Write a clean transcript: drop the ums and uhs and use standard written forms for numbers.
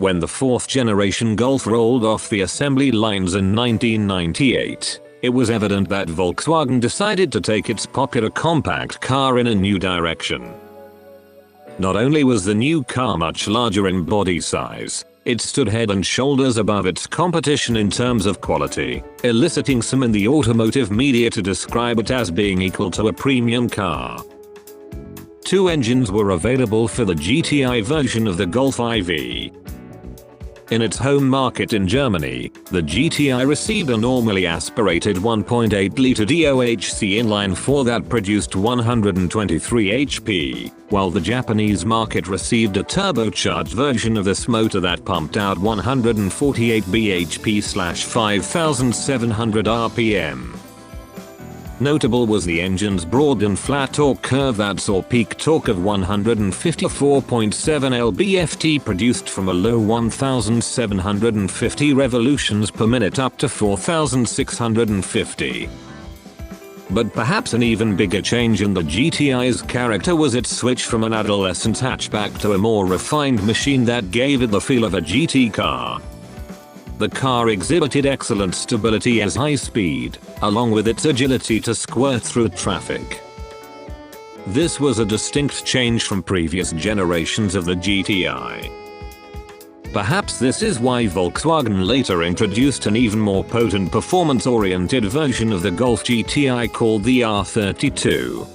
When the fourth generation Golf rolled off the assembly lines in 1998, it was evident that Volkswagen decided to take its popular compact car in a new direction. Not only was the new car much larger in body size, it stood head and shoulders above its competition in terms of quality, eliciting some in the automotive media to describe it as being equal to a premium car. Two engines were available for the GTI version of the Golf IV. In its home market in Germany, the GTI received a normally aspirated 1.8-liter DOHC inline 4 that produced 123 HP, while the Japanese market received a turbocharged version of this motor that pumped out 148 bhp/5700 RPM. Notable was the engine's broad and flat torque curve that saw peak torque of 154.7 lb-ft produced from a low 1,750 revolutions per minute up to 4,650. But perhaps an even bigger change in the GTI's character was its switch from an adolescent hatchback to a more refined machine that gave it the feel of a GT car. The car exhibited excellent stability as high speed, along with its agility to squirt through traffic. This was a distinct change from previous generations of the GTI. Perhaps this is why Volkswagen later introduced an even more potent performance-oriented version of the Golf GTI called the R32.